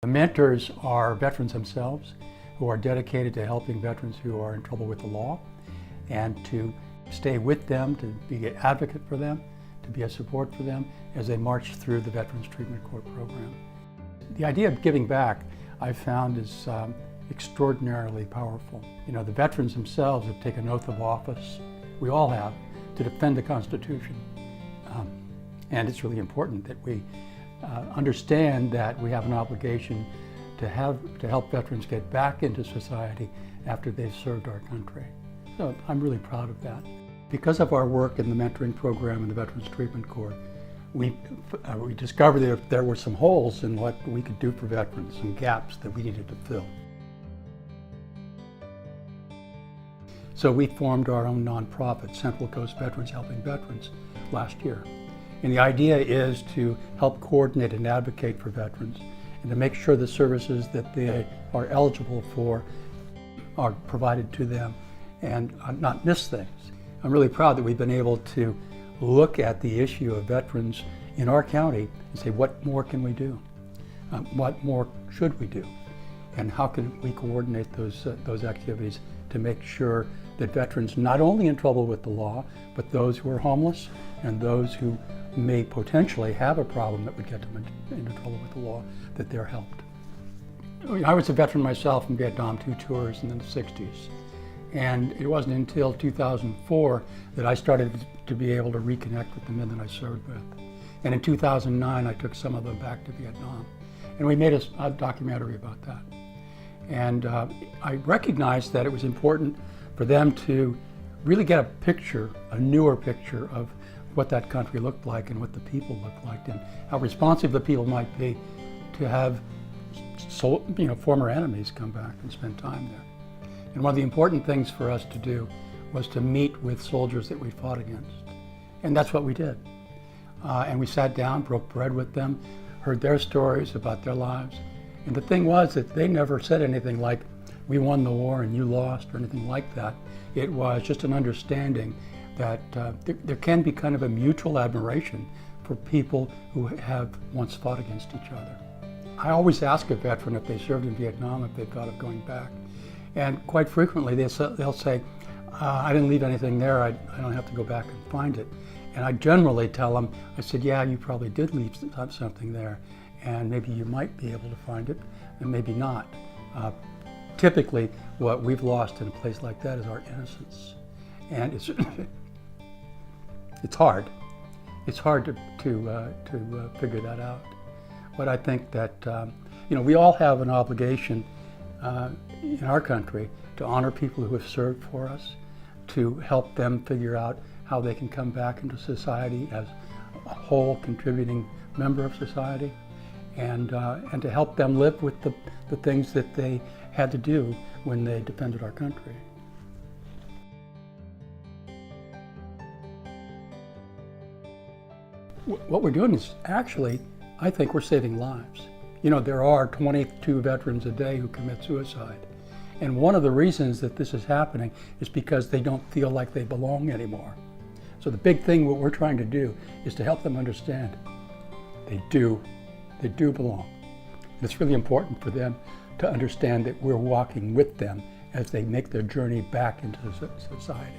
The mentors are veterans themselves who are dedicated to helping veterans who are in trouble with the law and to stay with them, to be an advocate for them, to be a support for them as they march through the Veterans Treatment Court program. The idea of giving back, I've found, is extraordinarily powerful. You know, the veterans themselves have taken an oath of office, we all have, to defend the Constitution. And it's really important that we understand that we have an obligation to help veterans get back into society after they've served our country. So I'm really proud of that. Because of our work in the mentoring program in the Veterans Treatment Court, we discovered that there were some holes in what we could do for veterans, some gaps that we needed to fill. So we formed our own nonprofit, Central Coast Veterans Helping Veterans, last year. And the idea is to help coordinate and advocate for veterans and to make sure the services that they are eligible for are provided to them and not miss things. I'm really proud that we've been able to look at the issue of veterans in our county and say, what more can we do? What more should we do? And how can we coordinate those activities to make sure that veterans not only in trouble with the law, but those who are homeless and those who may potentially have a problem that would get them into trouble with the law, that they're helped. I was a veteran myself in Vietnam, 2 tours in the 60s. And it wasn't until 2004 that I started to be able to reconnect with the men that I served with. And in 2009, I took some of them back to Vietnam. And we made a documentary about that. And I recognized that it was important for them to really get a picture, a newer picture of what that country looked like and what the people looked like and how responsive the people might be to have former enemies come back and spend time there. And one of the important things for us to do was to meet with soldiers that we fought against. And that's what we did. And we sat down, broke bread with them, heard their stories about their lives. And the thing was that they never said anything like, we won the war and you lost, or anything like that. It was just an understanding that there can be kind of a mutual admiration for people who have once fought against each other. I always ask a veteran if they served in Vietnam, if they thought of going back. And quite frequently they'll say, I didn't leave anything there, I don't have to go back and find it. And I generally tell them, I said, yeah, you probably did leave something there, and maybe you might be able to find it, and maybe not. Typically, what we've lost in a place like that is our innocence. And it's hard. It's hard to figure that out. But I think that we all have an obligation in our country to honor people who have served for us, to help them figure out how they can come back into society as a whole contributing member of society, and to help them live with the things that they had to do when they defended our country. What we're doing is actually, I think we're saving lives. You know, there are 22 veterans a day who commit suicide. And one of the reasons that this is happening is because they don't feel like they belong anymore. So the big thing what we're trying to do is to help them understand they do belong. And it's really important for them to understand that we're walking with them as they make their journey back into society.